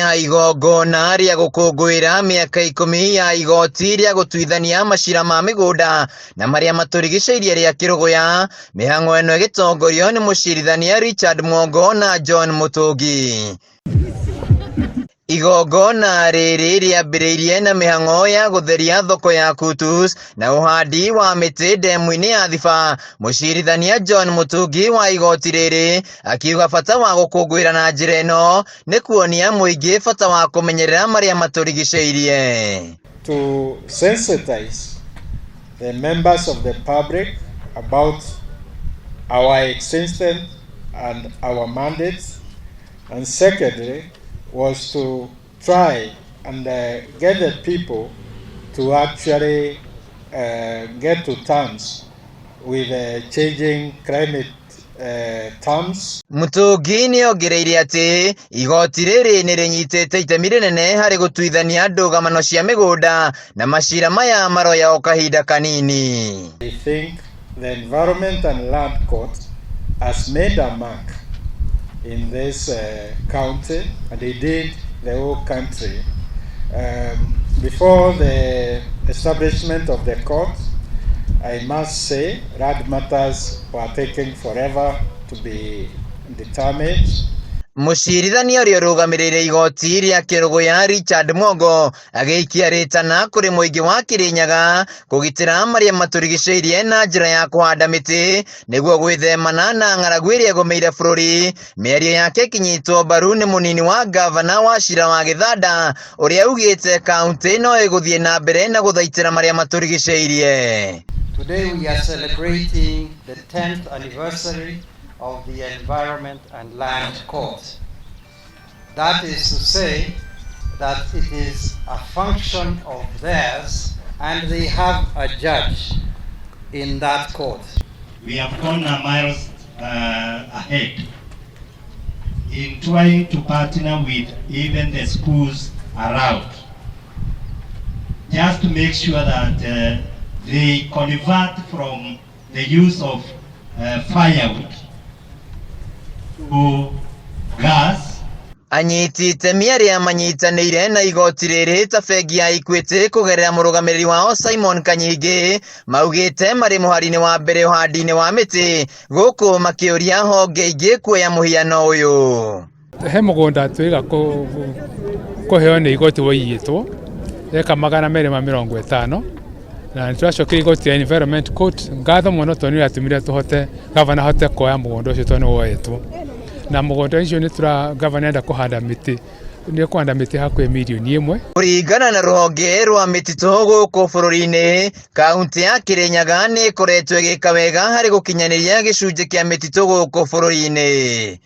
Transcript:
ya Igongona ria gukunguira miaka 10 ya Igoti Ria gutuithania macira ma migunda na maria maturigiciirie ria Kerugoya. Mihango eno igitongorio ni mucirithania Richard Mwongo na John Mutungi. Igongona riri riambiriirie na mihango ya gutheria thoko ya kutus na uhandi wa miti ndemu-ini ya Thiba. Mucirithania John Mutungi wa igoti riri akiuga bata wa gukunguira na njira ino ni kuonia muingi bata wa kumenyerera maria maturigiciirie. To sensitize the members of the public about our existence and our mandates, and secondly was to try and get the people to actually get to terms with changing climate terms. Mutungi ni ongereire ati igoti riri ni rinyitite itemi rinene hari gutuithania ndũgamano cia migunda na macira maya maroya o kahinda kanini. I think the Environment and Land Court has made a mark in this county, and they did the whole country. Before the establishment of the court, I must say land matters were taking forever to be determined. Mucirithania uria urugamirire igoti ria Kerugoya Richard Mwongo agiikia Ritana kuri muingi wa Kirinyaga kugitira maria maturigiciirie na njira ya kuhanda miti niguo gwithemana na ng'aragu iria igomeire bururi. Mĩario yake kinyitwo mbaru ni munini wa gavana wa cira wa Githanda uria ugite kaunti no iguthie na mbere na guthaitira maria maturigiciirie. Today we are celebrating the 10th anniversary of the Environment and Land Court. That is to say that it is a function of theirs and they have a judge in that court. We have gone a miles ahead in trying to partner with even the schools around, just to make sure that they convert from the use of firewood to gas. Anyiti itemi aria manyitanĩire na igoti riri ta bengi ya Equity kugerera murugamiriri wao Simon Kanyingi maugite mari muhari-ini wa mbere uhandi-ini wa miti guku makiuria honge ingi kuoya muhiano uyu. He mugunda twiga kuheo ni igoti waiyitwo eka 250 na twacokire igoti ya Environment Court ngatho muno toni atumire tuhote gavana hote kuoya mugunda ucio toni woetwo na mugunda ucio ni gavana enda kuhanda miti ni kuhanda miti hakwe milioni 1 kuringana na ruhonge rwa mititu guku bururi-ini. Kaunti ya Kirinyaga ni ikoretwo igika wega hari gukinyaniria gicunji kia mititu guku bururi-ini.